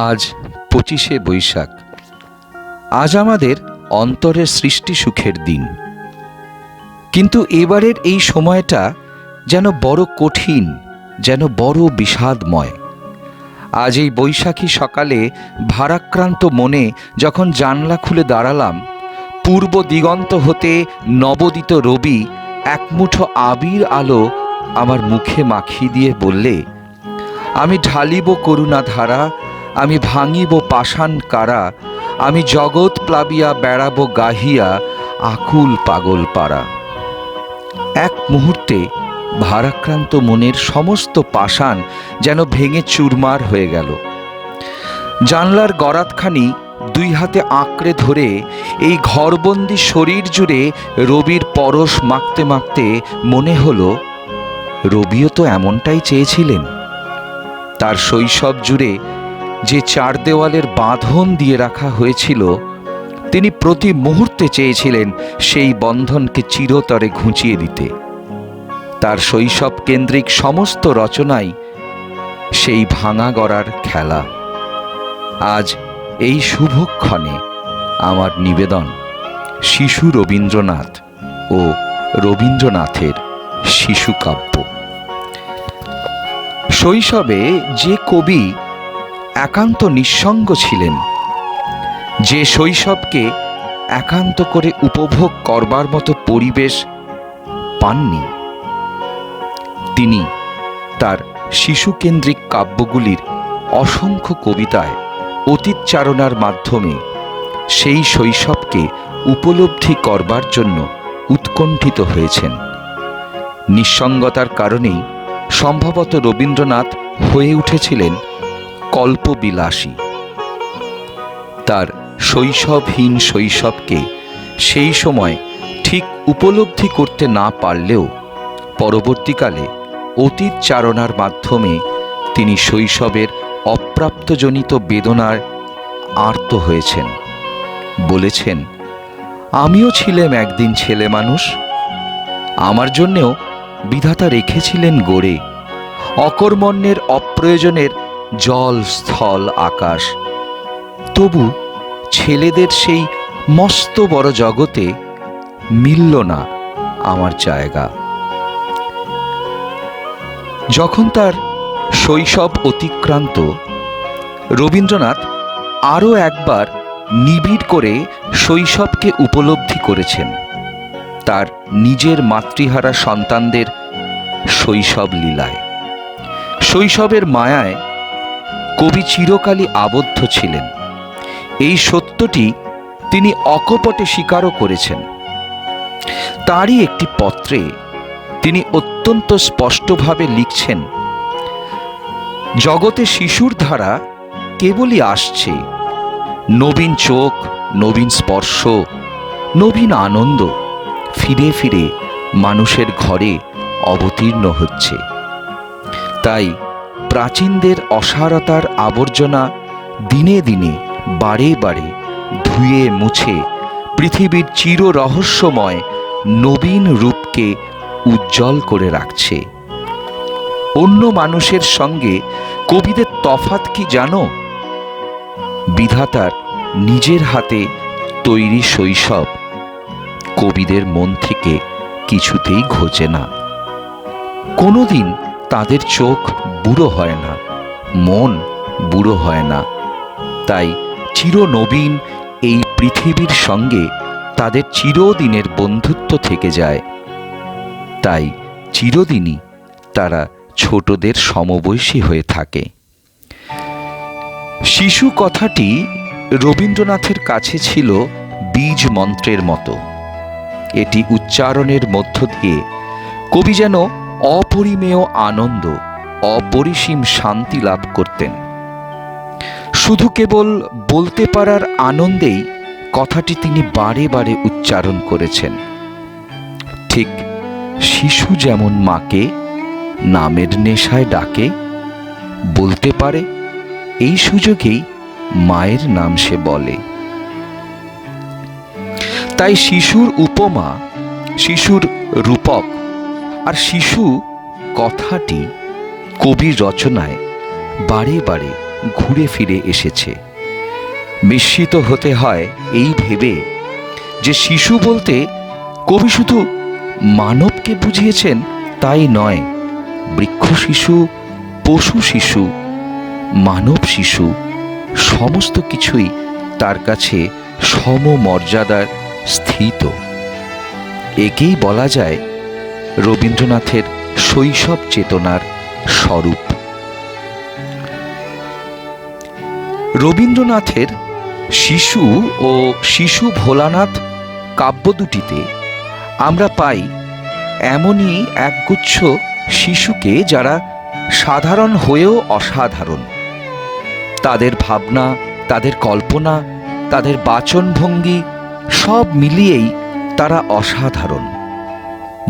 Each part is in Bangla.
আজ ২৫শে বৈশাখ। আজ আমাদের অন্তরের সৃষ্টি সুখের দিন, কিন্তু এবারের এই সময়টা যেন বড় কঠিন, যেন বড় বিষাদময়। আজ এই বৈশাখী সকালে ভারাক্রান্ত মনে যখন জানলা খুলে দাঁড়ালাম, পূর্ব দিগন্ত হতে নবোদিত রবি একমুঠো আবির আলো আমার মুখে মাখিয়ে দিয়ে বললে, আমি ঢালিব করুণা ধারা, আমি ভাঙিব পাষাণ কারা, আমি জগৎ প্লাবিয়া বেড়াবো গাহিয়া আকুল পাগল পাড়া। এক মুহূর্তে ভারাক্রান্ত মনের সমস্ত পাষাণ যেন ভেঙে চুরমার হয়ে গেল। জানলার গরাতখানি দুই হাতে আঁকড়ে ধরে এই ঘরবন্দি শরীর জুড়ে রবির পরশ মাখতে মাখতে মনে হলো, রবিও তো এমনটাই চেয়েছিলেন। তার শৈশব জুড়ে যে চার দেওয়ালের বাঁধন দিয়ে রাখা হয়েছিল, তিনি প্রতি মুহূর্তে চেয়েছিলেন সেই বন্ধনকে চিরতরে ঘুঁচিয়ে দিতে। তার শৈশব কেন্দ্রিক সমস্ত রচনাই সেই ভাঙা গড়ার খেলা। আজ এই শুভক্ষণে আমার নিবেদন শিশু রবীন্দ্রনাথ ও রবীন্দ্রনাথের শিশু কাব্য। শৈশবে যে কবি একান্ত নিঃসঙ্গ ছিলেন, যে শৈশবকে একান্ত করে উপভোগ করবার মতো পরিবেশ পাননি, তিনি তার শিশুকেন্দ্রিক কাব্যগুলির অসংখ্য কবিতায় অতীতচারণার মাধ্যমে সেই শৈশবকে উপলব্ধি করবার জন্য উৎকণ্ঠিত হয়েছেন। নিঃসঙ্গতার কারণেই সম্ভবত রবীন্দ্রনাথ হয়ে উঠেছিলেন কল্পবিলাসী। তার শৈশবহীন শৈশবকে সেই সময় ঠিক উপলব্ধি করতে না পারলেও পরবর্তীকালে অতীত চারণার মাধ্যমে তিনি শৈশবের অপ্রাপ্তজনিত বেদনার আর্ত হয়েছেন। বলেছেন, আমিও ছিলাম একদিন ছেলে মানুষ, আমার জন্যেও বিধাতা রেখেছিলেন গড়ে অকর্মণ্যের অপ্রয়োজনের জল স্থল আকাশ। তবু ছেলেদের সেই মস্ত বড় জগতে মিলল না আমার জায়গা। যখন তার শৈশব অতিক্রান্ত, রবীন্দ্রনাথ আরও একবার নিবিড় করে শৈশবকে উপলব্ধি করেছেন তার নিজের মাতৃহারা সন্তানদের শৈশব লীলায়। শৈশবের মায়ায় কবি চিরকালই আবদ্ধ ছিলেন, এই সত্যটি তিনি অকপটে স্বীকারও করেছেন। তারই একটি পত্রে তিনি অত্যন্ত স্পষ্টভাবে লিখছেন, জগতে শিশুর ধারা কেবলই আসছে, নবীন চোখ, নবীন স্পর্শ, নবীন আনন্দ ফিরে ফিরে মানুষের ঘরে অবতীর্ণ হচ্ছে। তাই প্রাচীনদের অসারতার আবর্জনা দিনে দিনে বারে বারে ধুয়ে মুছে পৃথিবীর চির রহস্যময় নবীন রূপকে উজ্জ্বল করে রাখছে। অন্য মানুষের সঙ্গে কবিদের তফাৎ কি জানো? বিধাতার নিজের হাতে তৈরি শৈশব কবিদের মন থেকে কিছুতেই ঘোচে না। কোনোদিন তাদের চোখ বুড়ো হয় না, মন বুড়ো হয় না। তাই চিরনবীন এই পৃথিবীর সঙ্গে তাদের চিরদিনের বন্ধুত্ব থেকে যায়। তাই চিরদিনই তারা ছোটদের সমবয়সী হয়ে থাকে। শিশু কথাটি রবীন্দ্রনাথের কাছে ছিল বীজ মন্ত্রের মতো। এটি উচ্চারণের মধ্য দিয়ে কবি যেন অপরিমেয় আনন্দ, অপরিসীম শান্তি লাভ করতেন। শুধু কেবল বলতে পারার আনন্দেই কথাটি তিনি বারে বারে উচ্চারণ করেছেন। ঠিক শিশু যেমন মাকে নামের নেশায় ডাকে, বলতে পারে, এই সুযোগেই মায়ের নাম সে বলে। তাই শিশুর উপমা, শিশুর রূপক আর শিশু কথাটি কবির রচনায় বারে বারে ঘুরে ফিরে এসেছে। বিস্মিত হতে হয় এই ভেবে যে শিশু বলতে কবি শুধু মানবকে বুঝিয়েছেন তাই নয়, বৃক্ষ শিশু, পশু শিশু, মানব শিশু সমস্ত কিছুই তার কাছে সমমর্যাদার স্থিত। একেই বলা যায় রবীন্দ্রনাথের শৈশব চেতনার স্বরূপ। রবীন্দ্রনাথের শিশু ও শিশু ভোলানাথ কাব্য দুটিতে আমরা পাই এমনই একগুচ্ছ শিশুকে যারা সাধারণ হয়েও অসাধারণ। তাদের ভাবনা, তাদের কল্পনা, তাদের বাচনভঙ্গি সব মিলিয়েই তারা অসাধারণ।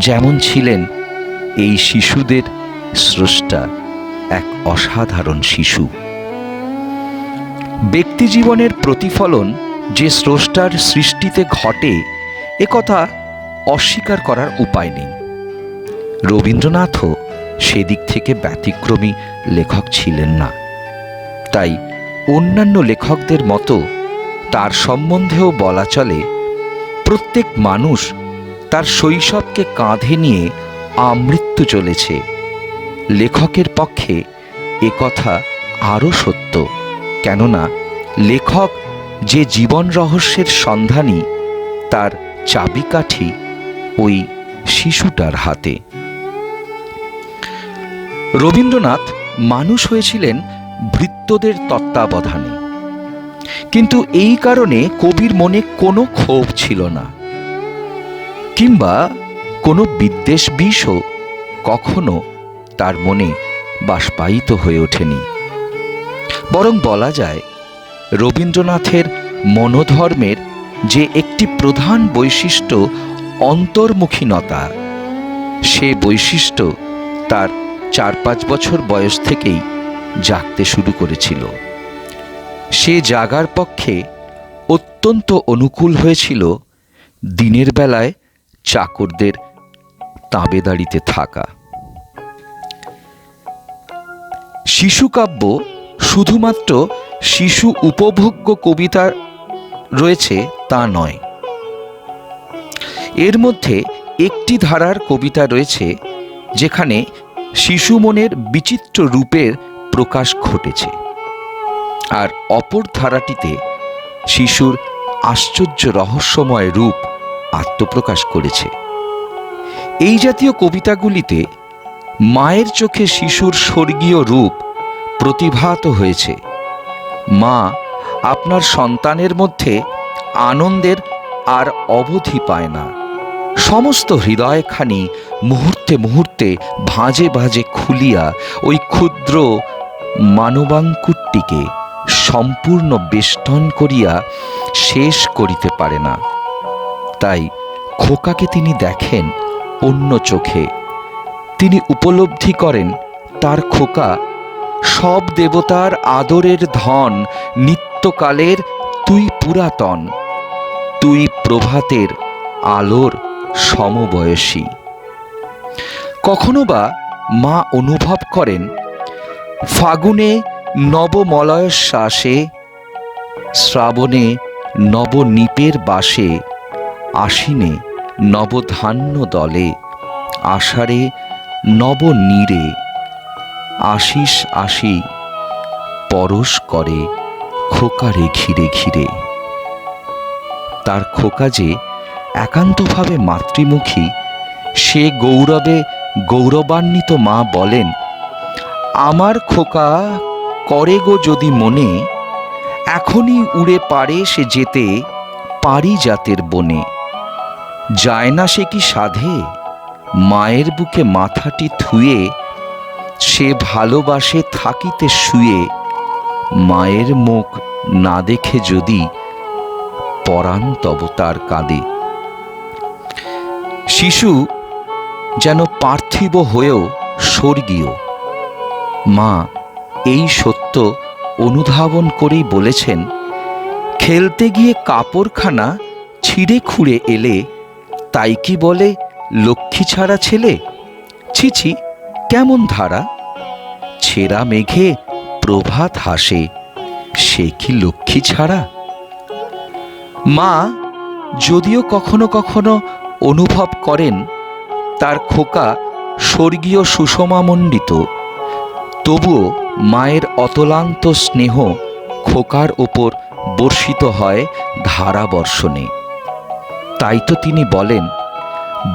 যেমন ছিলেন এই শিশুদের স্রষ্টা এক অসাধারণ শিশু। ব্যক্তিজীবনের প্রতিফলন যে স্রষ্টার সৃষ্টিতে ঘটে একথা অস্বীকার করার উপায় নেই। রবীন্দ্রনাথও সেদিক থেকে ব্যতিক্রমী লেখক ছিলেন না। তাই অন্যান্য লেখকদের মতো তার সম্বন্ধেও বলা চলে, প্রত্যেক মানুষ তার শৈশবকে কাঁধে নিয়ে আমৃত্যু চলেছে। লেখকের পক্ষে একথা আরও সত্য, কেননা লেখক যে জীবন রহস্যের সন্ধানী তার চাবিকাঠি ওই শিশুটার হাতে। রবীন্দ্রনাথ মানুষ হয়েছিলেন ভৃত্যদের তত্ত্বাবধানে, কিন্তু এই কারণে কবির মনে কোনো ক্ষোভ ছিল না, কিংবা কোনো বিদ্বেষ বিষও কখনো তার মনে বাষ্পায়িত হয়ে ওঠেনি। বরং বলা যায় রবীন্দ্রনাথের মনোধর্মের যে একটি প্রধান বৈশিষ্ট্য অন্তর্মুখীনতা, সে বৈশিষ্ট্য তার 4-5 বছর বয়স থেকেই জাগতে শুরু করেছিল। সে জাগার পক্ষে অত্যন্ত অনুকূল হয়েছিল দিনের বেলায় চাকরদের তাঁবেদারিতে থাকা। শিশুকাব্য শুধুমাত্র শিশু উপভোগ্য কবিতা রয়েছে তা নয়, এর মধ্যে একটি ধারার কবিতা রয়েছে যেখানে শিশু মনের বিচিত্র রূপের প্রকাশ ঘটেছে, আর অপর ধারাটিতে শিশুর আশ্চর্য রহস্যময় রূপ আত্মপ্রকাশ করেছে। এই জাতীয় কবিতাগুলিতে মায়ের চোখে শিশুর স্বর্গীয় রূপ প্রতিভাত হয়েছে। মা আপনার সন্তানের মধ্যে আনন্দের আর অবধি পায় না। সমস্ত হৃদয়খানি মুহূর্তে মুহূর্তে ভাঁজে ভাঁজে খুলিয়া ওই ক্ষুদ্র মানবাঙ্কুরটিকে সম্পূর্ণ বেষ্টন করিয়া শেষ করিতে পারে না। তাই খোকাকে তিনি দেখেন অন্য চোখে। তিনি উপলব্ধি করেন তার খোকা সব দেবতার আদরের ধন, নিত্যকালের তুই পুরাতন, তুই প্রভাতের আলোর সমবয়সী। কখনো বা মা অনুভব করেন ফাগুনে নবমলয়শ্বাসে, শ্রাবণে নবনীপের বাসে, আশ্বিনে নবধান্য দলে, আষাঢ়ে নবনীরে, আশিস আসি পরশ করে খোকারে ঘিরে ঘিরে। তার খোকা যে একান্তভাবে মাতৃমুখী, সে গৌরবে গৌরবান্বিত মা বলেন, আমার খোকা করে গো যদি মনে, এখনই উড়ে পারে সে যেতে পারিজাতের বনে। যায় না সে কি সাধে মায়ের বুকে মাথাটি থুয়ে, সে ভালোবাসে থাকিতে শুয়ে, মায়ের মুখ না দেখে যদি পরাণ তব তার কাঁদে। শিশু যেন পার্থিব হয়েও স্বর্গীয়। মা এই সত্য অনুধাবন করেই বলেছেন, খেলতে গিয়ে কাপড়খানা ছিঁড়ে খুঁড়ে এলে তাই কি বলে লক্ষ্মী ছাড়া ছেলে? ছিছি কেমন ধারা, ছেঁড়া মেঘে প্রভাত হাসে, সে কি লক্ষ্মী ছাড়া? মা যদিও কখনো কখনো অনুভব করেন তার খোকা স্বর্গীয় সুষমামণ্ডিত, তবুও মায়ের অতলান্ত স্নেহ খোকার ওপর বর্ষিত হয় ধারাবর্ষণে। তাই তো তিনি বলেন,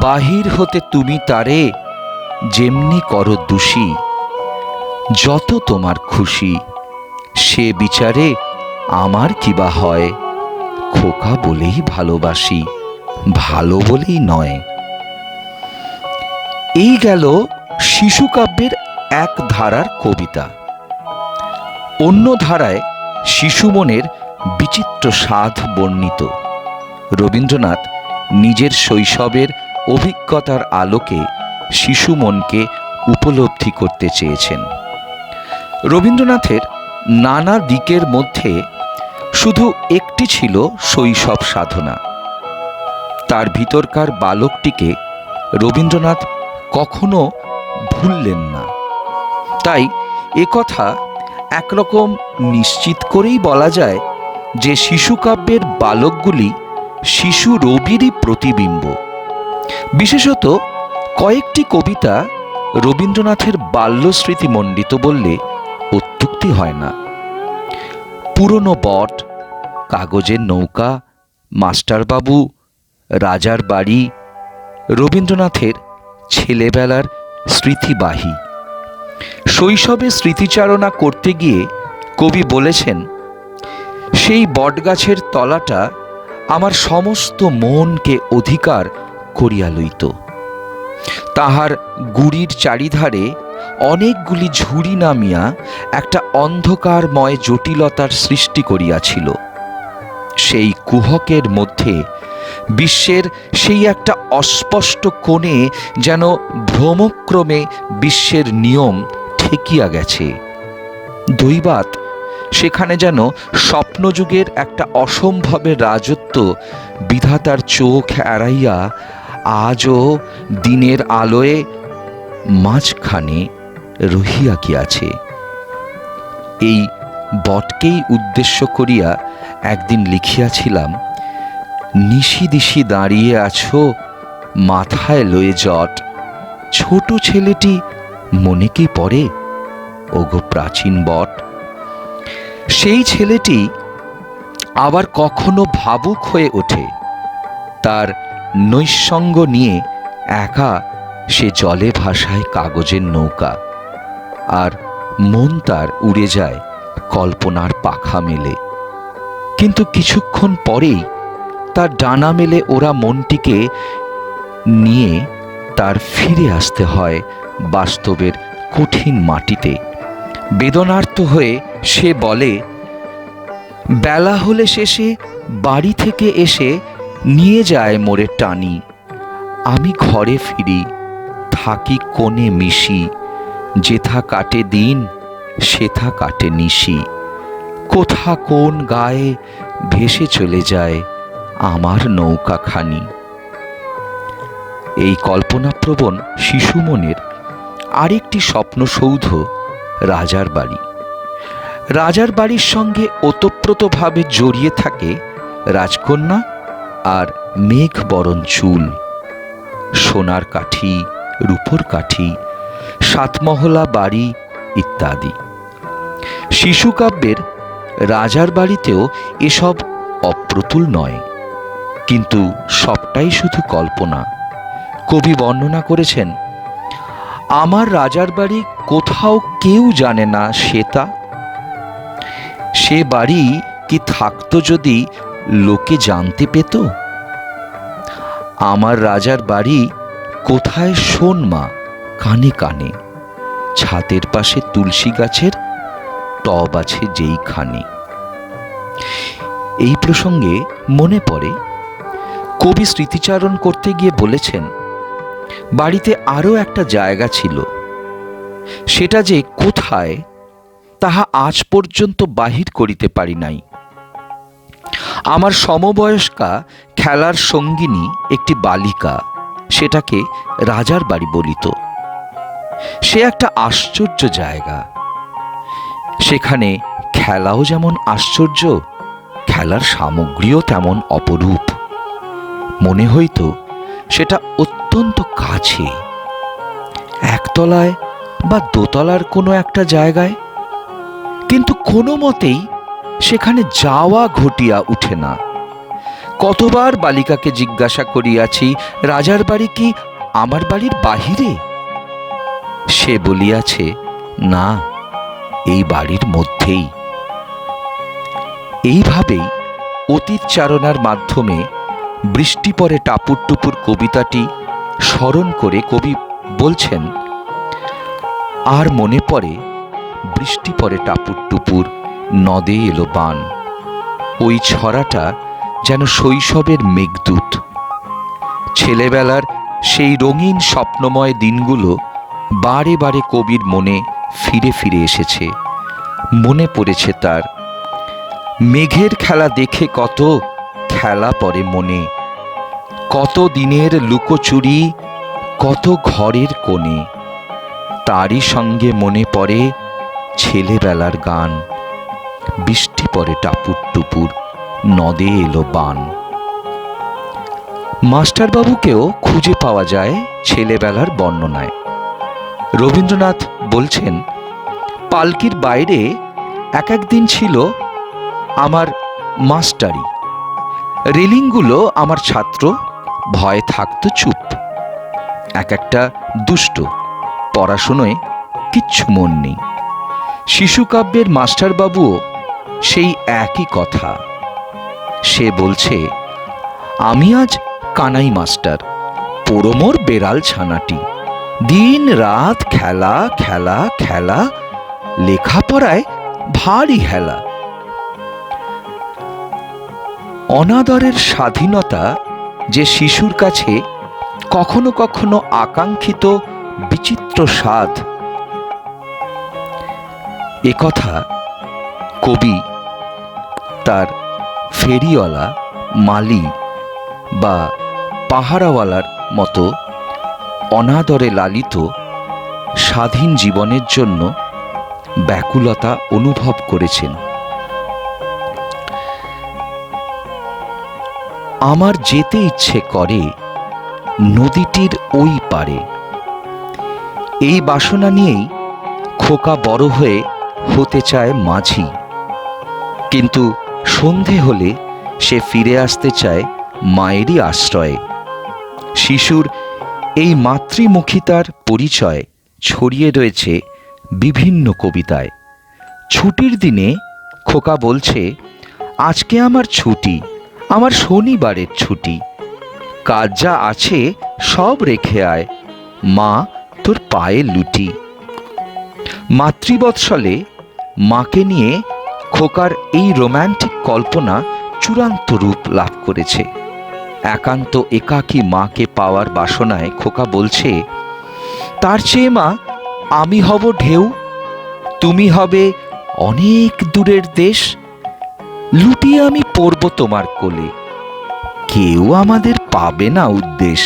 বাহির হতে তুমি তারে যেমনি করো দোষী, যত তোমার খুশি সে বিচারে আমার কিবা হয়, খোকা বলেই ভালোবাসি, ভালো বলেই নয়। এই গেল শিশুকাব্যের এক ধারার কবিতা। অন্য ধারায় শিশু মনের বিচিত্র স্বাদ বর্ণিত। রবীন্দ্রনাথ নিজের শৈশবের অভিজ্ঞতার আলোকে শিশু মনকে উপলব্ধি করতে চেয়েছেন। রবীন্দ্রনাথের নানা দিকের মধ্যে শুধু একটি ছিল শৈশব সাধনা। তার ভিতরকার বালকটিকে রবীন্দ্রনাথ কখনো ভুললেন না। তাই একথা একরকম নিশ্চিত করেই বলা যায় যে শিশুকাব্যের বালকগুলি শিশু রবিরই প্রতিবিম্ব। বিশেষত কয়েকটি কবিতা রবীন্দ্রনাথের বাল্যস্মৃতিমণ্ডিত বললে অত্যুক্তি হয় না। পুরনো বট, কাগজের নৌকা, মাস্টারবাবু, রাজার বাড়ি রবীন্দ্রনাথের ছেলেবেলার স্মৃতিবাহী। শৈশবে স্মৃতিচারণা করতে গিয়ে কবি বলেছেন, সেই বটগাছের তলাটা আমার সমস্ত মনকে অধিকার করিয়া লইত। তাহার গুড়ির চারিধারে অনেকগুলি ঝুড়ি নামিয়া একটা অন্ধকারময় জটিলতার সৃষ্টি করিয়াছিল। সেই কুহকের মধ্যে বিশ্বের সেই একটা অস্পষ্ট কোণে যেন ভ্রমক্রমে বিশ্বের নিয়ম ঠেকিয়া গেছে। দৈবাৎ সেখানে যেন স্বপ্নযুগের একটা অসম্ভবের রাজত্ব বিধাতার চোখ এড়াইয়া আজও দিনের আলোয় মাঝখানে রহিয়া গিয়াছে। এই বটকেই উদ্দেশ্য করিয়া একদিন লিখিয়াছিলাম, নিশি দিশি দাঁড়িয়ে আছো মাথায় লয়ে জট, ছোট ছেলেটি মনে কি পড়ে ওগো প্রাচীন বট। সেই ছেলেটি আবার কখনো ভাবুক হয়ে ওঠে, তার নৈঃসঙ্গ নিয়ে একা সে জলে ভাসায় কাগজের নৌকা, আর মন তার উড়ে যায় কল্পনার পাখা মেলে। কিন্তু কিছুক্ষণ পরেই তার ডানা মেলে ওরা মনটিকে নিয়ে তার ফিরে আসতে হয় বাস্তবের কঠিন মাটিতে। বেদনার্ত হয়ে সে বলে, বেলা হলে শেষে বাড়ি থেকে এসে নিয়ে যায় মোরে টানি, আমি ঘরে ফিরি থাকি কোণে মিশি, যেথা কাটে দিন সেথা কাটে নিশি, কোথা কোন গায়ে ভেসে চলে যায় আমার নৌকাখানি। এই কল্পনাপ্রবণ শিশু মনের আরেকটি স্বপ্নসৌধ রাজার বাড়ি। রাজার বাড়ির সঙ্গে ওতপ্রোতভাবে জড়িয়ে থাকে রাজকন্যা আর মেঘ বরণ চুল, সোনার কাঠি, রূপোর কাঠি, সাতমহলা বাড়ি ইত্যাদি। শিশুকাব্যের রাজার বাড়িতেও এসব অপ্রতুল নয়, কিন্তু সবটাই শুধু কল্পনা। কবি বর্ণনা করেছেন, আমার রাজার বাড়ি কোথাও কেউ জানে না শ্বেতা, সে বাড়ি কি থাকতো যদি লোকে জানতে পেত। আমার রাজার বাড়ি কোথায় শোন মা কানে কানে, ছাদের পাশে তুলসী গাছের টব আছে যেইখানে। এই প্রসঙ্গে মনে পড়ে কবি স্মৃতিচারণ করতে গিয়ে বলেছেন, বাড়িতে আরও একটা জায়গা ছিল, সেটা যে কোথায় তাহা আজ পর্যন্ত বাহির করিতে পারি নাই। আমার সমবয়স্কা খেলার সঙ্গিনী একটি বালিকা সেটাকে রাজার বাড়ি বলিত। সে একটা আশ্চর্য জায়গা। সেখানে খেলাও যেমন আশ্চর্য, খেলার সামগ্রীও তেমন অপরূপ। মনে হইত সেটা অত্যন্ত কাছে, একতলায় বা দোতলার কোনো একটা জায়গায়, কিন্তু কোনো মতেই সেখানে যাওয়া ঘটিয়া উঠে না। কতবার বালিকাকে জিজ্ঞাসা করিয়াছি, রাজার বাড়ি কি আমার বাড়ির বাহিরে? সে বলিয়াছে, না, এই বাড়ির মধ্যেই। এইভাবেই অতীত চারণার মাধ্যমে বৃষ্টি পরে টাপুর টুপুর কবিতাটি স্মরণ করে কবি বলছেন, আর মনে পড়ে বৃষ্টি পরে টাপুর টুপুর নদে এলো বান। ওই ছড়াটা যেন শৈশবের মেঘদূত। ছেলেবেলার সেই রঙিন স্বপ্নময় দিনগুলো বারে বারে কবির মনে ফিরে ফিরে এসেছে। মনে পড়েছে তার মেঘের খেলা দেখে, কত খেলা পড়ে মনে, কত দিনের লুকোচুরি, কত ঘরের কোণে। তারই সঙ্গে মনে পড়ে ছেলেবেলার গান, বৃষ্টি পরে টাপুর টুপুর নদে এলো বান। মাস্টারবাবুকেও খুঁজে পাওয়া যায় ছেলেবেলার বর্ণনায়। রবীন্দ্রনাথ বলছেন, পালকির বাইরে এক একদিন ছিল আমার মাস্টারি, রেলিংগুলো আমার ছাত্র, ভয়ে থাকতো চুপ। এক একটা দুষ্ট, পড়াশুনোয় কিচ্ছু মন নেই। শিশুকাব্যের মাস্টারবাবুও সেই একই কথা। সে বলছে, আমি আজ কানাই মাস্টার, পোড়োমোর বেড়াল ছানাটি, দিন রাত খেলা খেলা খেলা, লেখাপড়ায় ভারী হেলা। অনাদরের স্বাধীনতা যে শিশুর কাছে কখনো কখনো আকাঙ্ক্ষিত বিচিত্র স্বাদ, একথা কবি তার ফেরিওয়ালা, মালি বা পাহারাওয়ালার মতো অনাদরে লালিত স্বাধীন জীবনের জন্য ব্যাকুলতা অনুভব করেছেন। আমার যেতে ইচ্ছে করে নদীটির ওই পারে। এই বাসনা নিয়েই খোকা বড় হয়ে হতে চায় মাঝি, কিন্তু সন্ধে হলে সে ফিরে আসতে চায় মায়েরই আশ্রয়ে। শিশুর এই মাতৃমুখিতার পরিচয় ছড়িয়ে রয়েছে বিভিন্ন কবিতায়। ছুটির দিনে খোকা বলছে, আজকে আমার ছুটি, আমার শনিবারের ছুটি, কাজ যা আছে সব রেখে আয়, মা তোর পায়ে লুটি। মাতৃবৎসলে মাকে নিয়ে খোকার এই রোম্যান্টিক কল্পনা চূড়ান্ত রূপ লাভ করেছে। একান্ত একাকী মাকে পাওয়ার বাসনায় খোকা বলছে, তার চেয়ে মা আমি হব ঢেউ, তুমি হবে অনেক দূরের দেশ, লুটিয়ে আমি পড়ব তোমার কোলে, কেউ আমাদের পাবে না উদ্দেশ।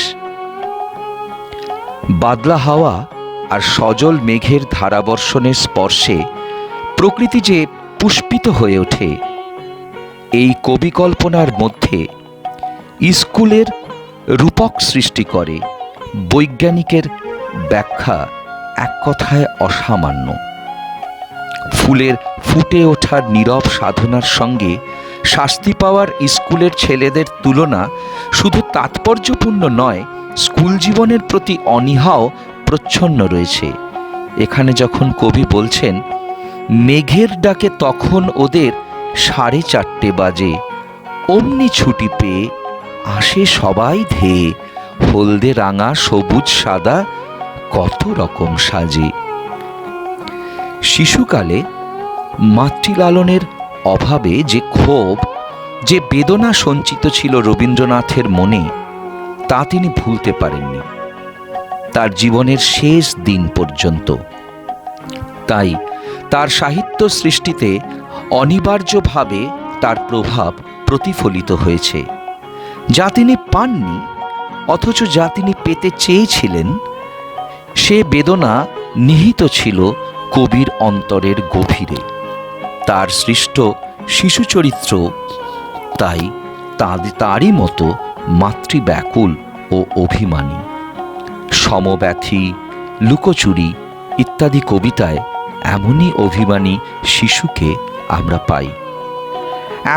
বাদলা হাওয়া আর সজল মেঘের ধারাবর্ষণের স্পর্শে প্রকৃতি যে পুষ্পিত হয়ে ওঠে, এই কবিকল্পনার মধ্যে স্কুলের রূপক সৃষ্টি করে বৈজ্ঞানিকের ব্যাখ্যা এক কথায় অসামান্য। ফুলের ফুটে ওঠার নীরব সাধনার সঙ্গে শাস্তি পাওয়ার স্কুলের ছেলেদের তুলনা শুধু তাৎপর্যপূর্ণ নয়, স্কুল জীবনের প্রতি অনীহাও প্রচ্ছন্ন রয়েছে। এখানে যখন কবি বলছেন, মেঘের ডাকে তখন ওদের 4:30 বাজে, অমনি ছুটি পেয়ে আসে সবাই ধেয়ে, হলদে রাঙা সবুজ সাদা কত রকম সাজে। শিশুকালে মাতৃলালনের অভাবে যে ক্ষোভ, যে বেদনা সঞ্চিত ছিল রবীন্দ্রনাথের মনে, তা তিনি ভুলতে পারেননি তার জীবনের শেষ দিন পর্যন্ত। তাই তার সাহিত্য সৃষ্টিতে অনিবার্যভাবে তার প্রভাব প্রতিফলিত হয়েছে। যা তিনি পাননি, অথচ যা তিনি পেতে চেয়েছিলেন, সে বেদনা নিহিত ছিল কবির অন্তরের গভীরে। তার সৃষ্ট শিশু চরিত্র তাই তাঁরই মতো মাতৃব্যাকুল ও অভিমানী। সমব্যথী, লুকোচুরি ইত্যাদি কবিতায় এমনই অভিমানী শিশুকে আমরা পাই।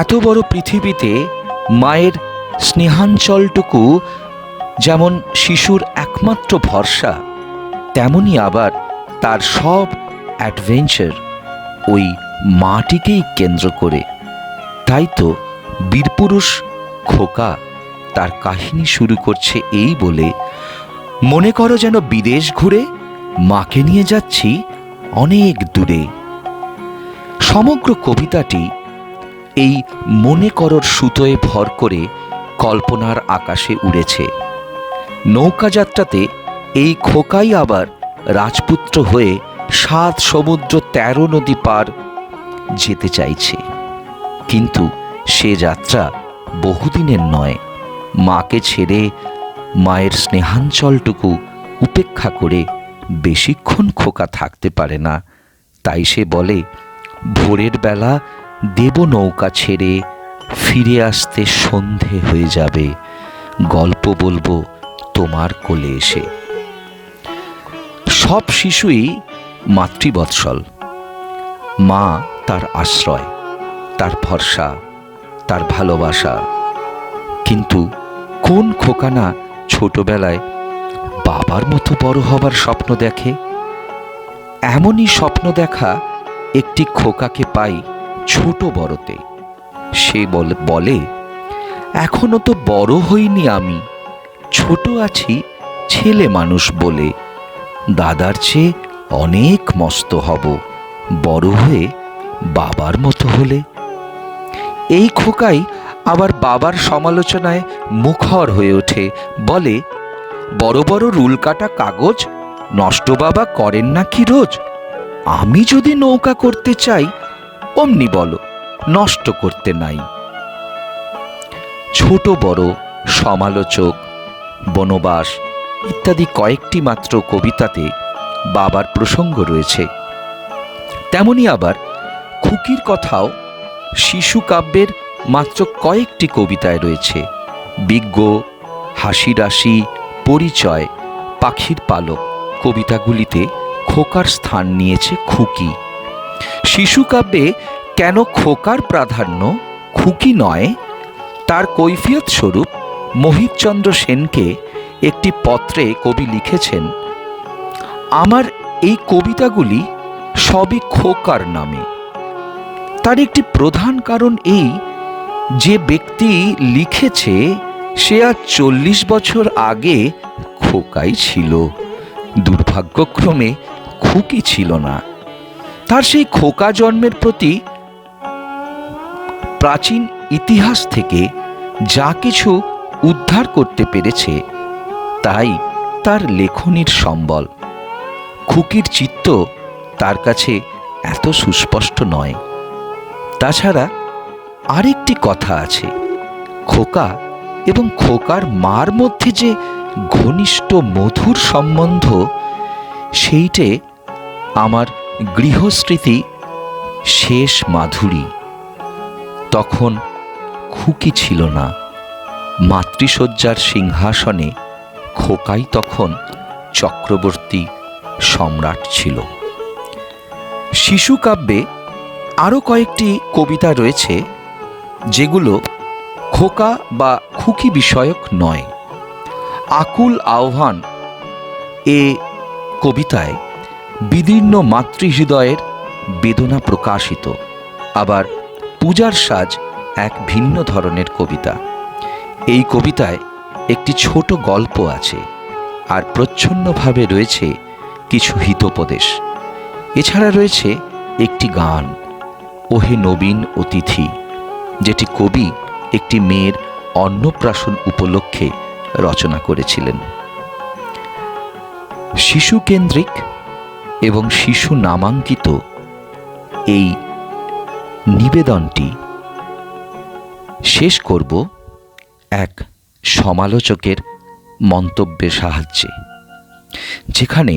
এত বড় পৃথিবীতে মায়ের স্নেহাঞ্চলটুকু যেমন শিশুর একমাত্র ভরসা, তেমনি আবার তার সব অ্যাডভেঞ্চার ওই মাটিকেই কেন্দ্র করে। তাই তো বীরপুরুষ খোকা তার কাহিনী শুরু করছে এই বলে, মনে করো যেন বিদেশ ঘুরে মাকে নিয়ে যাচ্ছি অনেক দূরে। সমগ্র কবিতাটি এই মনে করোর সুতোয় ভর করে কল্পনার আকাশে উড়েছে। নৌকাযাত্রাতে এই খোকাই আবার রাজপুত্র হয়ে 7 সমুদ্র 13 নদী পার যেতে চাইছে, কিন্তু সে যাত্রা বহুদিনের নয়। মাকে ছেড়ে, মায়ের স্নেহাঞ্চলটুকু উপেক্ষা করে বেশিক্ষণ খোকা থাকতে পারে না। তাই সে বলে, ভোরের বেলা দেব নৌকা ছেড়ে, ফিরে আসতে সন্ধে হয়ে যাবে, গল্প বলবো তোমার কোলে এসে। সব শিশুই মাতৃবৎসল। মা তার আশ্রয়, তার ভরসা, তার ভালোবাসা। কিন্তু কোন খোকা না ছোটবেলায় বাবার মতো বড় হবার স্বপ্ন দেখে? এমনই স্বপ্ন দেখা একটি খোকাকে পাই ছোট বড়তে। সে বলে, এখনো তো বড় হইনি আমি, ছোট আছি ছেলে মানুষ বলে। দাদার চেয়ে অনেক মস্ত হব, বড় হয়ে বাবার মতো হলে। এই খোকাই আবার বাবার সমালোচনায় মুখর হয়ে ওঠে, বলে, বড় বড় রুল কাটা কাগজ নষ্ট বাবা করেন না কি রোজ? আমি যদি নৌকা করতে চাই, অমনি বলো নষ্ট করতে নাই। ছোট বড়, সমালোচক, বনবাস ইত্যাদি কয়েকটি মাত্র কবিতাতে বাবার প্রসঙ্গ রয়েছে। তেমনি আবার খুকির কথাও শিশু কাব্যের মাত্র কয়েকটি কবিতায় রয়েছে। বিজ্ঞ, হাসি রাশি, পরিচয়, পাখির পালক কবিতাগুলিতে খোকার স্থান নিয়েছে খুকি। শিশু কাব্যে কেন খোকার প্রাধান্য, খুকি নয়, তার কৈফিয়ত স্বরূপ মোহিতচন্দ্র সেনকে একটি পত্রে কবি লিখেছেন, আমার এই কবিতাগুলি সবই খোকার নামে। তার একটি প্রধান কারণ এই যে ব্যক্তি লিখেছে সে আজ 40 বছর আগে খোকাই ছিল, দুর্ভাগ্যক্রমে খুকি ছিল না। তার সেই খোকা জন্মের প্রতি প্রাচীন ইতিহাস থেকে যা কিছু উদ্ধার করতে পেরেছে তাই তার লেখনীর সম্বল। খুকির চিত্ত তার কাছে এত সুস্পষ্ট নয়। তাছাড়া আরেকটি কথা আছে, খোকা এবং খোকার মার মধ্যে যে ঘনিষ্ঠ মধুর সম্বন্ধ, সেইটে আমার গৃহস্মৃতি শেষ মাধুরী। তখন খুকি ছিল না, মাতৃশয্যার সিংহাসনে খোকাই তখন চক্রবর্তী সম্রাট ছিল। শিশু কাব্যে আরও কয়েকটি কবিতা রয়েছে যেগুলো খোকা বা খুকি বিষয়ক নয়। আকুল আহ্বান এ কবিতায় বিদীর্ণ মাতৃহৃদয়ের বেদনা প্রকাশিত। আবার পূজার সাজ এক ভিন্ন ধরনের কবিতা। এই কবিতায় একটি ছোট গল্প আছে, আর প্রচ্ছন্নভাবে রয়েছে কিছু হিতোপদেশ। এছাড়া রয়েছে একটি গান, ওহে নবীন অতিথি, যেটি কবি একটি মেয়ের অন্নপ্রাশন উপলক্ষে রচনা করেছিলেন। শিশু কেন্দ্রিক এবং শিশু নামাঙ্কিত এই নিবেদনটি শেষ করব এক সমালোচকের মন্তব্যের সাহায্যে, যেখানে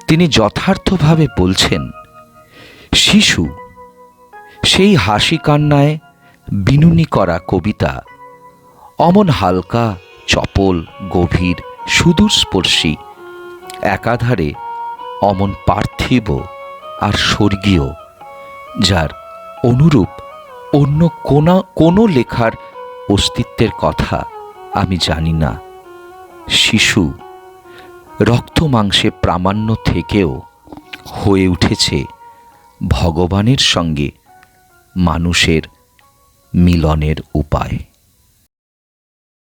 তিনি যথার্থভাবে বলছেন, শিশু সেই হাসি কান্নায় বিনুনি করা কবিতা অমন হালকা, চপল, গভীর, সুদূরস্পর্শী, একাধারে অমন পার্থিব আর স্বর্গীয়, যার অনুরূপ অন্য কোনো লেখার অস্তিত্বের কথা আমি জানি না। শিশু রক্ত মাংসে প্রামাণ্য থেকেও হয়ে উঠেছে ভগবানের সঙ্গে মানুষের মিলনের উপায়।